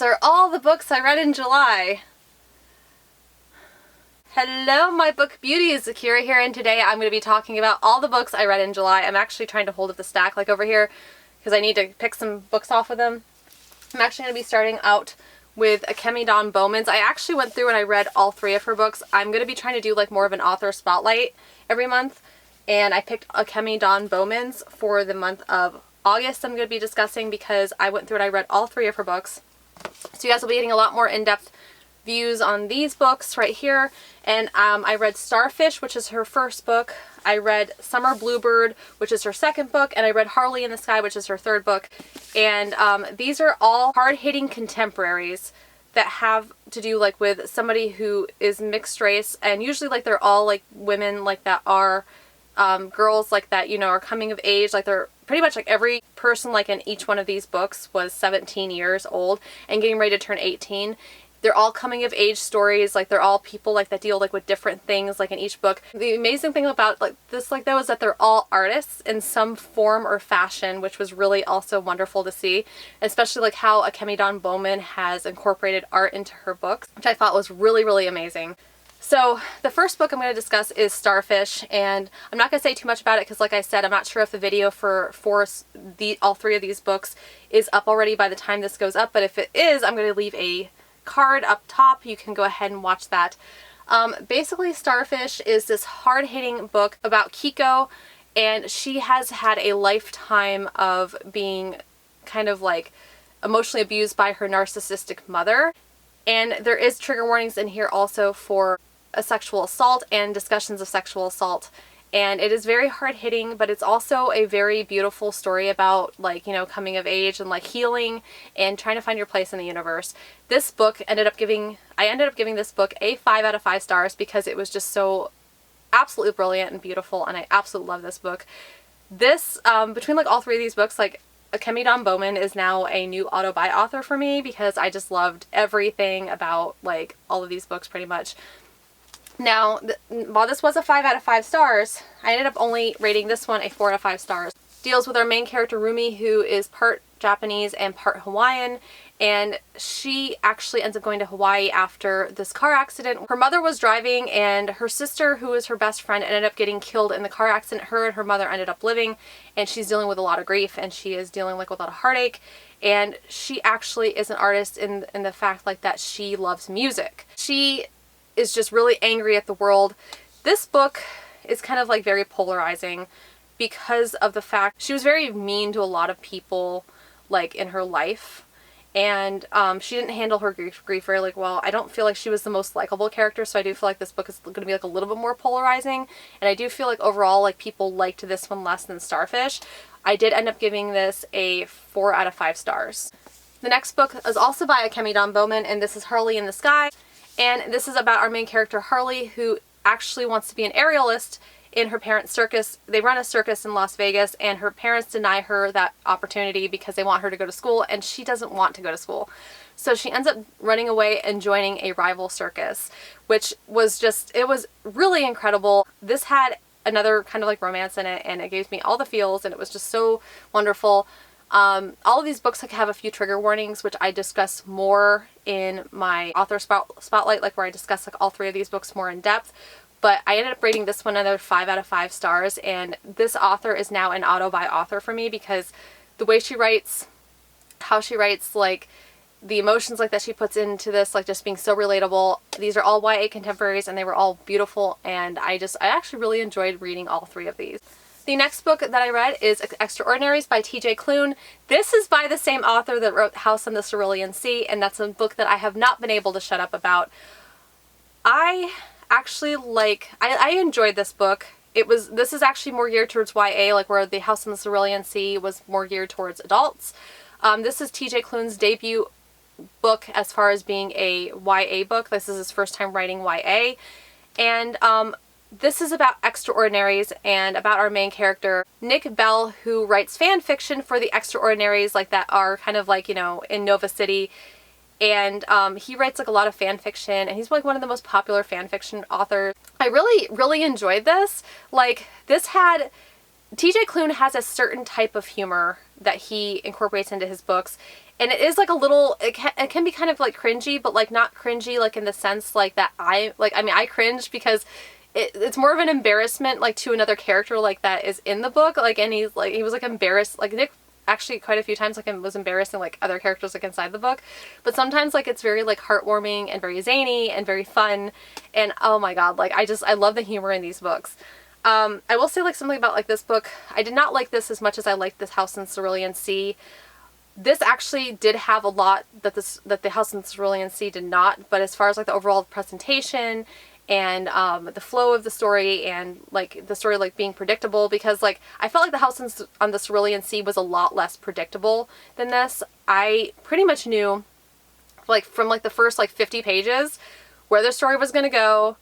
these are all the books I read in July. Hello my book beauties, Akira here, and today I'm going to be talking about all the books I read in July. I'm actually trying to hold up the stack like over here because I need to pick some books off of them. I'm actually going to be starting out with a Kemi Bowman's. I actually went through and I read all 3 of her books. I'm going to be trying to do like more of an author spotlight every month, and I picked a Kemi Bowman's for the month of August I'm going to be discussing because I went through and I read all 3 of her books. So you guys will be getting a lot more in-depth views on these books right here. And I read Starfish, which is her first book. I read Summer Bluebird, which is her second book, and I read Harley in the Sky, which is her third book. And these are all hard-hitting contemporaries that have to do like with somebody who is mixed race, and usually like they're all like women like that are girls like that, you know, are coming of age. Like they're pretty much like every person like in each one of these books was 17 years old and getting ready to turn 18. They're all coming of age stories. Like they're all people like that deal like with different things like in each book. The amazing thing about like this like though is that they're all artists in some form or fashion, which was really also wonderful to see, especially like how a Kemi Bowman has incorporated art into her books, which I thought was really, really amazing. So the first book I'm going to discuss is Starfish, and I'm not going to say too much about it because like I said, I'm not sure if the video for all 3 of these books is up already by the time this goes up, but if it is, I'm going to leave a card up top. You can go ahead and watch that. Basically, Starfish is this hard-hitting book about Kiko, and she has had a lifetime of being kind of like emotionally abused by her narcissistic mother. And there is trigger warnings in here also for a sexual assault and discussions of sexual assault. And it is very hard-hitting, but it's also a very beautiful story about like, you know, coming of age and like healing and trying to find your place in the universe. This book I ended up giving this book a 5 out of 5 stars because it was just so absolutely brilliant and beautiful, and I absolutely love this book. This, between like all 3 of these books, like Kemi Bowman is now a new auto-buy author for me because I just loved everything about like all of these books pretty much. Now, while this was a 5 out of 5 stars, I ended up only rating this one a 4 out of 5 stars. Deals with our main character Rumi, who is part Japanese and part Hawaiian, and she actually ends up going to Hawaii after this car accident. Her mother was driving, and her sister, who is her best friend, ended up getting killed in the car accident. Her and her mother ended up living, and she's dealing with a lot of grief, and she is dealing like with a lot of heartache. And she actually is an artist in the fact like that she loves music. She is just really angry at the world. This book is kind of like very polarizing because of the fact she was very mean to a lot of people like in her life, and she didn't handle her grief very like well. I don't feel like she was the most likable character, so I do feel like this book is going to be like a little bit more polarizing, and I do feel like overall like people liked this one less than Starfish. I did end up giving this a 4 out of 5 stars. The next book is also by a Kemi Bowman, and this is Harley in the Sky. And this is about our main character Harley, who actually wants to be an aerialist in her parents' circus. They run a circus in Las Vegas, and her parents deny her that opportunity because they want her to go to school, and she doesn't want to go to school. So she ends up running away and joining a rival circus, which was just, it was really incredible. This had another kind of like romance in it, and it gave me all the feels, and it was just so wonderful. All of these books like have a few trigger warnings, which I discuss more in my author spotlight, like where I discuss like all 3 of these books more in depth. But I ended up rating this one another 5 out of 5 stars, and this author is now an auto-buy author for me because the way she writes, how she writes, like the emotions like that she puts into this, like just being so relatable. These are all YA contemporaries, and they were all beautiful, and I actually really enjoyed reading all 3 of these. The next book that I read is Extraordinaries by TJ Klune. This is by the same author that wrote House on the Cerulean Sea, and that's a book that I have not been able to shut up about. I actually I enjoyed this book. This is actually more geared towards YA, like where the House on the Cerulean Sea was more geared towards adults. This is TJ Klune's debut book as far as being a YA book. This is his first time writing YA, and this is about Extraordinaries and about our main character, Nick Bell, who writes fan fiction for the Extraordinaries, like that are kind of like, you know, in Nova City. And he writes like a lot of fan fiction, and he's like one of the most popular fan fiction authors. I really, really enjoyed this. Like this had, TJ Klune has a certain type of humor that he incorporates into his books. And it is like a little, it can be kind of like cringy, but like not cringy like in the sense like that I mean I cringe because it's more of an embarrassment like to another character like that is in the book, like, and he was like embarrassed, like Nick actually quite a few times like was embarrassing like other characters like inside the book, but sometimes like it's very like heartwarming and very zany and very fun, and oh my god, like I love the humor in these books. I will say like something about like this book, I did not like this as much as I liked this House in Cerulean Sea. This actually did have a lot that the House in Cerulean Sea did not, but as far as like the overall presentation and the flow of the story and like the story like being predictable, because like I felt like the House on the Cerulean Sea was a lot less predictable than this. I pretty much knew like from like the first like 50 pages where the story was going to go,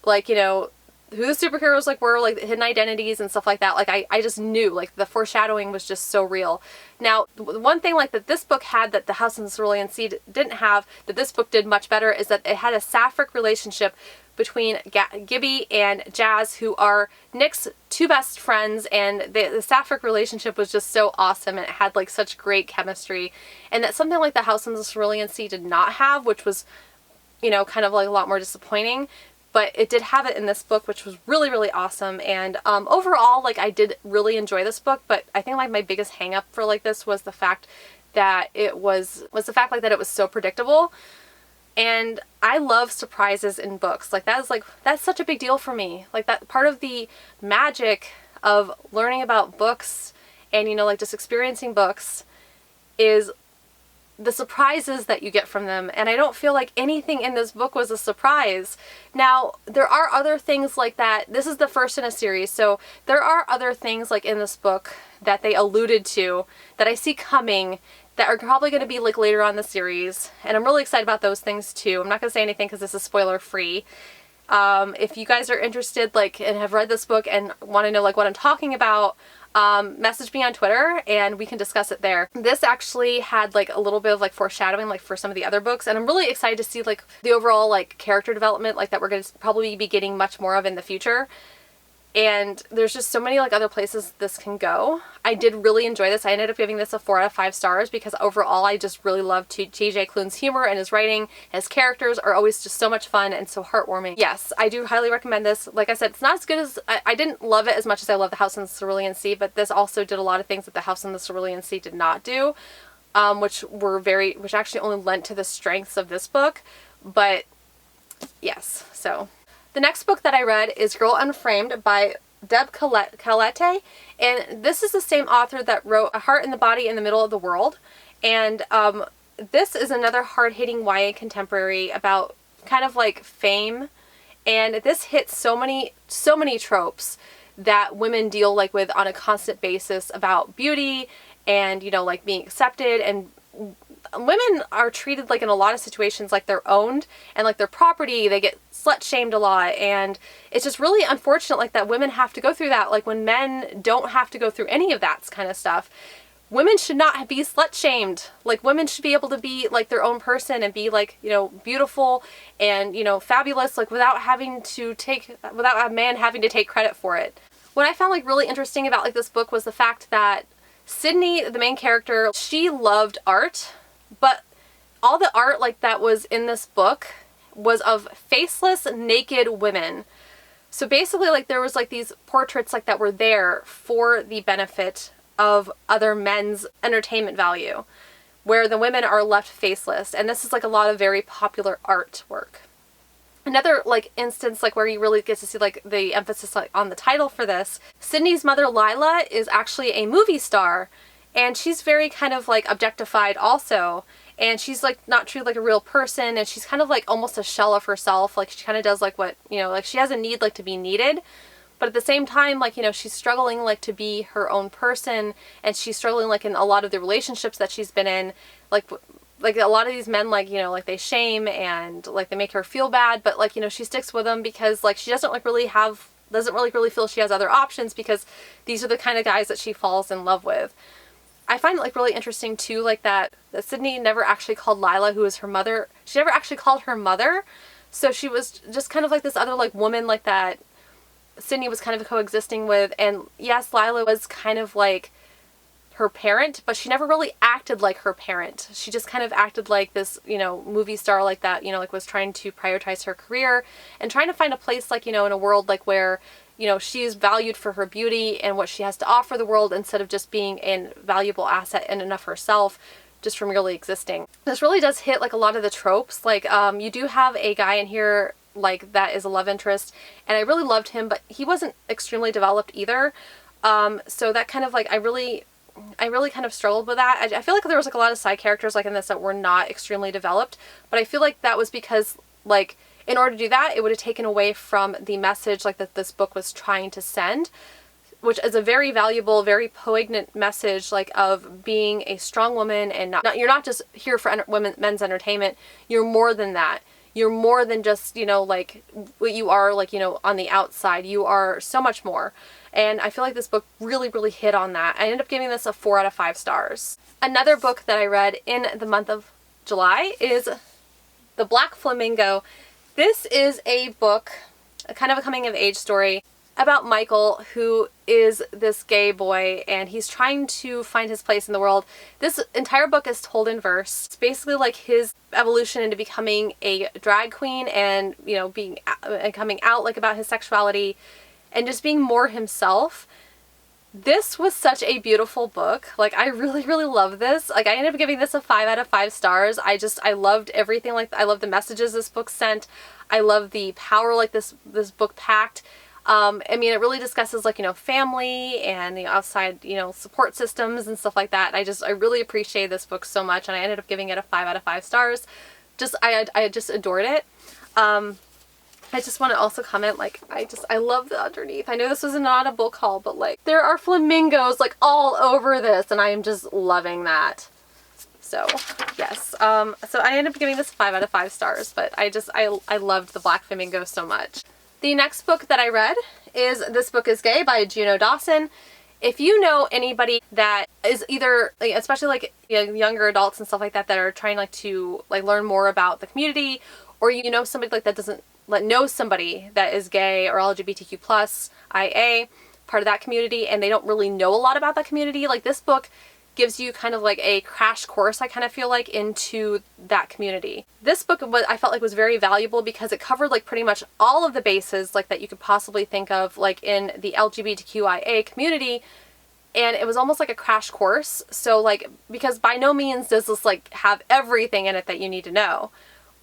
like, you know, who the superheroes like were, like the hidden identities and stuff like that. Like I just knew, like the foreshadowing was just so real. Now, one thing like that this book had that the House in the Cerulean Sea didn't have, that this book did much better, is that it had a sapphic relationship between Gibby and Jazz, who are Nick's two best friends, and the sapphic relationship was just so awesome, and it had like such great chemistry, and that's something like the House in the Cerulean Sea did not have, which was, you know, kind of like a lot more disappointing. But it did have it in this book, which was really, really awesome. And overall, like, I did really enjoy this book, but I think like my biggest hang up for like this was the fact that it was the fact like that it was so predictable. And I love surprises in books. Like that's such a big deal for me. Like that part of the magic of learning about books and, you know, like just experiencing books is the surprises that you get from them, and I don't feel like anything in this book was a surprise. Now, there are other things like that. This is the first in a series, so there are other things like in this book that they alluded to that I see coming that are probably going to be like later on in the series, and I'm really excited about those things too. I'm not going to say anything because this is spoiler free. If you guys are interested like and have read this book and want to know like what I'm talking about, message me on Twitter and we can discuss it there. This actually had like a little bit of like foreshadowing like for some of the other books, and I'm really excited to see like the overall like character development like that we're going to probably be getting much more of in the future. And there's just so many like other places this can go. I did really enjoy this. I ended up giving this a 4 out of 5 stars because overall I just really loved TJ Klune's humor and his writing. His characters are always just so much fun and so heartwarming. Yes, I do highly recommend this. Like I said, it's not as good as, I didn't love it as much as I love The House in the Cerulean Sea, but this also did a lot of things that The House in the Cerulean Sea did not do, which actually only lent to the strengths of this book. But yes, so. The next book that I read is Girl Unframed by Deb Calette, and this is the same author that wrote A Heart in the Body in the Middle of the World, and this is another hard-hitting YA contemporary about kind of like fame, and this hits so many tropes that women deal like with on a constant basis about beauty and, you know, like being accepted, and women are treated like in a lot of situations like they're owned and like their property. They get slut shamed a lot, and it's just really unfortunate like that women have to go through that, like when men don't have to go through any of that kind of stuff. Women should not be slut shamed. Like women should be able to be like their own person and be like, you know, beautiful and, you know, fabulous, like without a man having to take credit for it. What I found like really interesting about like this book was the fact that Sydney, the main character, she loved art, but all the art like that was in this book was of faceless, naked women. So basically like there was like these portraits like that were there for the benefit of other men's entertainment value, where the women are left faceless, and this is like a lot of very popular artwork. Another like instance like where you really get to see like the emphasis like on the title for this, Sydney's mother Lila is actually a movie star, and she's very kind of like objectified also, and she's like not treated like a real person, and she's kind of like almost a shell of herself. Like she kind of does like what, you know, like she has a need like to be needed, but at the same time like, you know, she's struggling like to be her own person, and she's struggling like in a lot of the relationships that she's been in, like a lot of these men like, you know, like they shame and like they make her feel bad, but like, you know, she sticks with them because like she doesn't really feel she has other options, because these are the kind of guys that she falls in love with. I find it like really interesting too, like that Sydney never actually called Lila, who is her mother, she never actually called her mother. So she was just kind of like this other like woman like that Sydney was kind of coexisting with. And yes, Lila was kind of like her parent, but she never really acted like her parent. She just kind of acted like this, you know, movie star like that, you know, like was trying to prioritize her career and trying to find a place, like, you know, in a world like where, you know, she's valued for her beauty and what she has to offer the world instead of just being a valuable asset in and of herself, just from merely existing. This really does hit like a lot of the tropes. Like, you do have a guy in here like that is a love interest, and I really loved him, but he wasn't extremely developed either. So that kind of like, I really kind of struggled with that. I feel like there was like a lot of side characters like in this that were not extremely developed, but I feel like that was because like in order to do that, it would have taken away from the message like that this book was trying to send, which is a very valuable, very poignant message like of being a strong woman, and you're not just here for men's entertainment. You're more than that. You're more than just, you know, like what you are, like, you know, on the outside. You are so much more. And I feel like this book really, really hit on that. I ended up giving this a 4 out of 5 stars. Another book that I read in the month of July is The Black Flamingo. This is a book, a kind of a coming of age story about Michael, who is this gay boy, and he's trying to find his place in the world. This entire book is told in verse. It's basically like his evolution into becoming a drag queen and, you know, being and coming out like about his sexuality and just being more himself. This was such a beautiful book. Like, I really, really love this. Like, I ended up giving this a 5 out of 5 stars. I loved everything. Like, I love the messages this book sent. I love the power like this book packed. I mean, it really discusses like, you know, family and the outside, you know, support systems and stuff like that. I really appreciate this book so much, and I ended up giving it a 5 out of 5 stars. I just adored it. I just want to also comment, like, I love the underneath. I know this was not a book haul, but like, there are flamingos like all over this, and I am just loving that. So, yes. So I ended up giving this 5 out of 5 stars, but I loved The Black Flamingo so much. The next book that I read is This Book is Gay by Juno Dawson. If you know anybody that is either, like, especially like, you know, younger adults and stuff like that are trying like to like learn more about the community, or you know somebody like that knows somebody that is gay or LGBTQ plus IA, part of that community, and they don't really know a lot about that community, like this book gives you kind of like a crash course, I kind of feel like, into that community. This book I felt like was very valuable because it covered like pretty much all of the bases like that you could possibly think of like in the LGBTQIA community, and it was almost like a crash course. So like, because by no means does this like have everything in it that you need to know,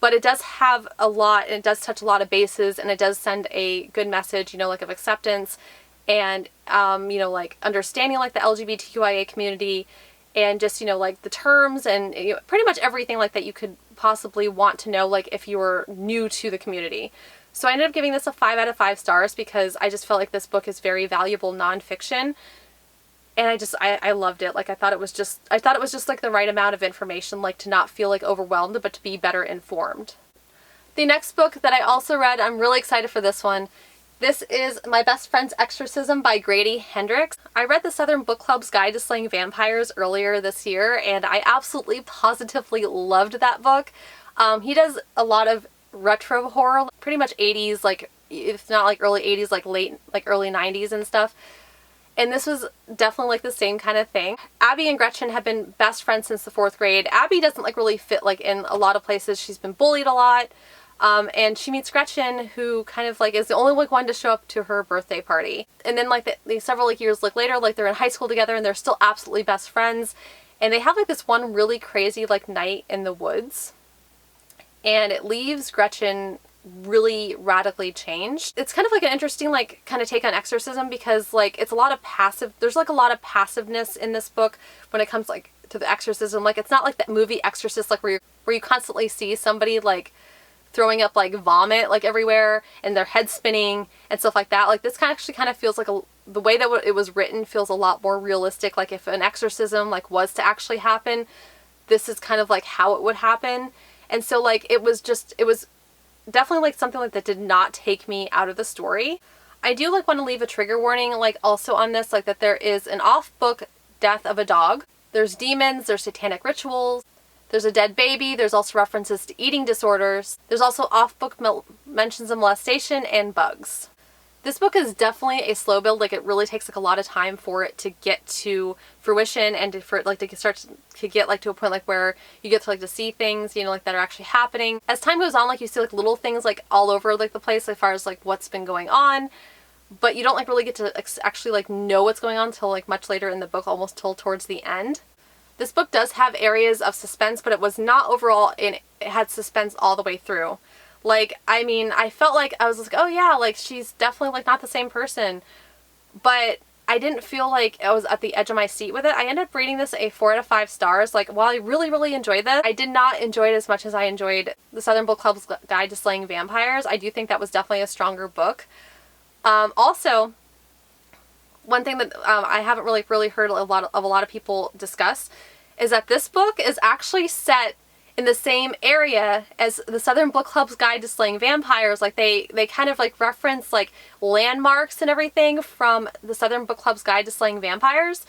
but it does have a lot, and it does touch a lot of bases, and it does send a good message, you know, like of acceptance and, you know, like understanding like the LGBTQIA community, and just, you know, like the terms and, you know, pretty much everything like that you could possibly want to know, like if you were new to the community. So I ended up giving this a 5 out of 5 stars because I just felt like this book is very valuable nonfiction, and I loved it. Like, I thought it was just like the right amount of information, like to not feel like overwhelmed, but to be better informed. The next book that I also read, I'm really excited for this one. This is My Best Friend's Exorcism by Grady Hendrix. I read the Southern Book Club's Guide to Slaying Vampires earlier this year, and I absolutely positively loved that book. He does a lot of retro horror, pretty much 80s, like if not like early 80s, like late, like early 90s and stuff. And this was definitely like the same kind of thing. Abby and Gretchen have been best friends since the 4th grade. Abby doesn't like really fit like in a lot of places. She's been bullied a lot. And she meets Gretchen, who kind of like is the only like one to show up to her birthday party. And then like the several like years like later, like they're in high school together and they're still absolutely best friends. And they have like this one really crazy like night in the woods, and it leaves Gretchen really radically changed. It's kind of like an interesting like kind of take on exorcism, because like it's a lot of there's like a lot of passiveness in this book when it comes like to the exorcism. Like, it's not like that movie Exorcist, like where you constantly see somebody like throwing up like vomit like everywhere and their head spinning and stuff like that. Like, this actually kind of feels like the way that it was written feels a lot more realistic. Like, if an exorcism like was to actually happen, this is kind of like how it would happen. And so like it was definitely like something like that did not take me out of the story. I do like want to leave a trigger warning like also on this, like that there is an off-book death of a dog. There's demons, there's satanic rituals, there's a dead baby, there's also references to eating disorders. There's also off-book mentions of molestation and bugs. This book is definitely a slow build. Like, it really takes like a lot of time for it to get to fruition and for it like to start to get like to a point like where you get to like to see things, you know, like that are actually happening. As time goes on, like you see like little things like all over like the place as far as like what's been going on, but you don't like really get to actually like know what's going on until like much later in the book, almost till towards the end. This book does have areas of suspense, but it was not overall, and it had suspense all the way through. Like, I mean, I felt like, I was like, oh yeah, like, she's definitely, like, not the same person. But I didn't feel like I was at the edge of my seat with it. I ended up rating this a 4 out of 5 stars. Like, while I really, really enjoyed this, I did not enjoy it as much as I enjoyed The Southern Book Club's Guide to Slaying Vampires. I do think that was definitely a stronger book. Also, one thing that I haven't really heard a lot of people discuss is that this book is actually set in the same area as The Southern Book Club's Guide to Slaying Vampires. Like, they kind of like reference like landmarks and everything from The Southern Book Club's Guide to Slaying Vampires.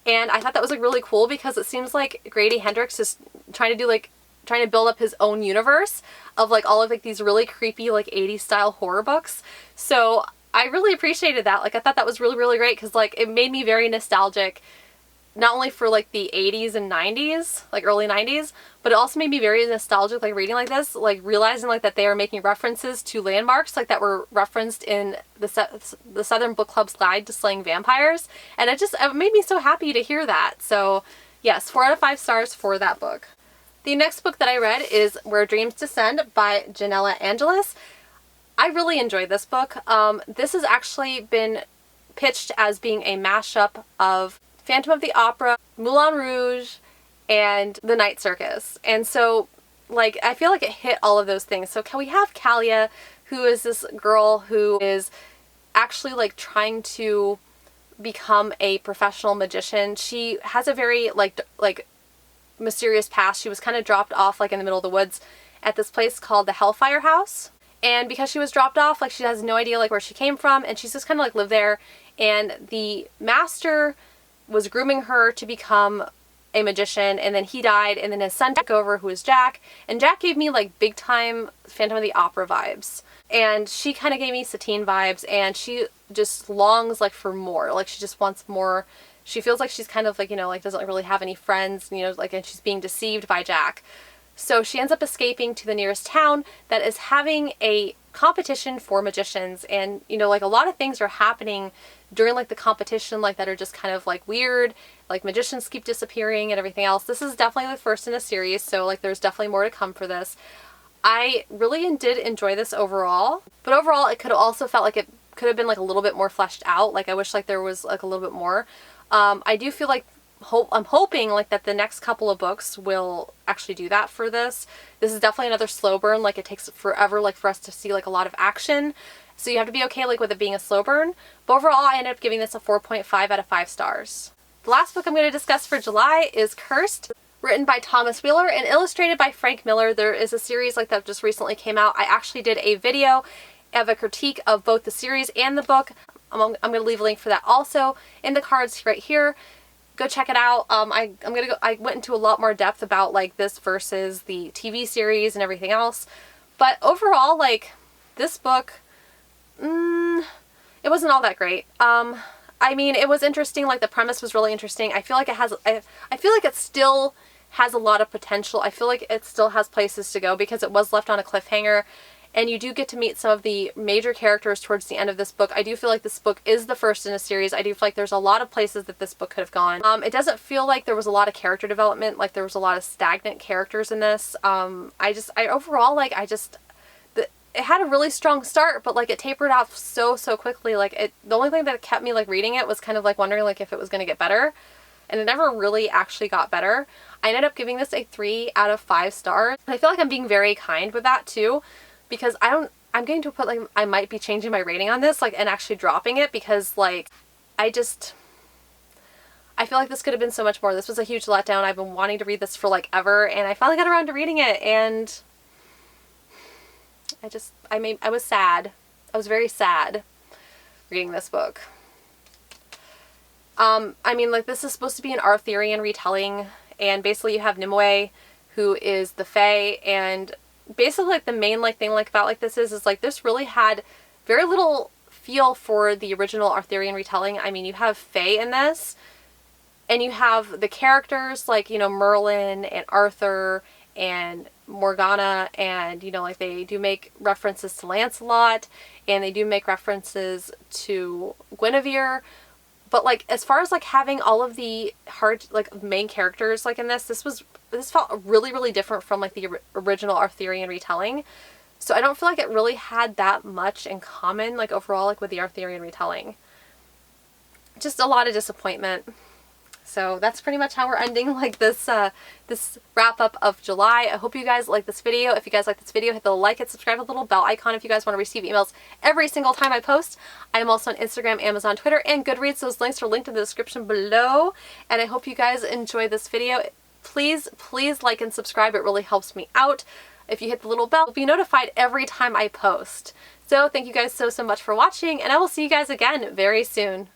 And I thought that was like really cool because it seems like Grady Hendrix is trying to build up his own universe of like all of like these really creepy like 80s style horror books. So I really appreciated that. Like, I thought that was really, really great because like it made me very nostalgic, not only for like the 80s and 90s, like early 90s, but it also made me very nostalgic, like reading like this, like realizing like that they are making references to landmarks like that were referenced in the Southern Book Club's Guide to Slaying Vampires. And it made me so happy to hear that. So yes, 4 out of 5 stars for that book. The next book that I read is Where Dreams Descend by Janella Angelis. I really enjoyed this book. This has actually been pitched as being a mashup of Phantom of the Opera, Moulin Rouge, and The Night Circus. And so, like, I feel like it hit all of those things. So we have Kalia, who is this girl who is actually, like, trying to become a professional magician. She has a very, like mysterious past. She was kind of dropped off, like, in the middle of the woods at this place called the Hellfire House. And because she was dropped off, like, she has no idea, like, where she came from, and she's just kind of, like, lived there. And the master was grooming her to become a magician, and then he died, and then his son took over, who is Jack, and Jack gave me like big time Phantom of the Opera vibes, and she kind of gave me Satine vibes, and she just longs like for more, like she just wants more. She feels like she's kind of like, you know, like doesn't really have any friends, you know, like, and she's being deceived by Jack. So she ends up escaping to the nearest town that is having a competition for magicians, and you know, like a lot of things are happening during like the competition, like that are just kind of like weird, like magicians keep disappearing and everything else. This is definitely the first in a series, so like there's definitely more to come for this. I really did enjoy this overall, but overall it could have also felt like it could have been like a little bit more fleshed out. Like I wish like there was like a little bit more. I do feel like I'm hoping like that the next couple of books will actually do that for this. This is definitely another slow burn. Like it takes forever like for us to see like a lot of action. So you have to be okay like with it being a slow burn. But overall I ended up giving this a 4.5 out of 5 stars. The last book I'm going to discuss for July is Cursed, written by Thomas Wheeler and illustrated by Frank Miller. There is a series like that just recently came out. I actually did a video of a critique of both the series and the book. I'm going to leave a link for that also in the cards right here. Go check it out. I went into a lot more depth about like this versus the TV series and everything else. But overall, like this book, it wasn't all that great. I mean, it was interesting. Like the premise was really interesting. I feel like it has, I feel like it still has a lot of potential. I feel like it still has places to go because it was left on a cliffhanger. And you do get to meet some of the major characters towards the end of this book. I do feel like this book is the first in a series. I do feel like there's a lot of places that this book could have gone. It doesn't feel like there was a lot of character development, like there was a lot of stagnant characters in this. Overall, like, it had a really strong start, but like it tapered off so quickly. Like the only thing that kept me like reading it was kind of like wondering like if it was going to get better. And it never really actually got better. I ended up giving this a 3 out of 5 stars. And I feel like I'm being very kind with that too. Because I'm getting to a point like I might be changing my rating on this, like, and actually dropping it because like I feel like this could have been so much more. This was a huge letdown. I've been wanting to read this for like ever, and I finally got around to reading it, and I was sad. I was very sad reading this book. I mean, like, this is supposed to be an Arthurian retelling, and basically you have Nimue, who is the Fae, and basically like the main like thing like about like this is like this really had very little feel for the original Arthurian retelling. I mean, you have Fae in this, and you have the characters like, you know, Merlin and Arthur and Morgana, and, you know, like they do make references to Lancelot, and they do make references to Guinevere. But like, as far as like having all of the hard, like, main characters like in this felt really, really different from like the original Arthurian retelling. So I don't feel like it really had that much in common, like overall, like with the Arthurian retelling. Just a lot of disappointment. So that's pretty much how we're ending like this this wrap up of July. I hope you guys like this video. If you guys like this video, hit the like and subscribe with the little bell icon if you guys want to receive emails every single time I post. I am also on Instagram, Amazon, Twitter, and Goodreads. Those links are linked in the description below. And I hope you guys enjoy this video. Please, please like and subscribe. It really helps me out. If you hit the little bell, you'll be notified every time I post. So thank you guys so much for watching, and I will see you guys again very soon.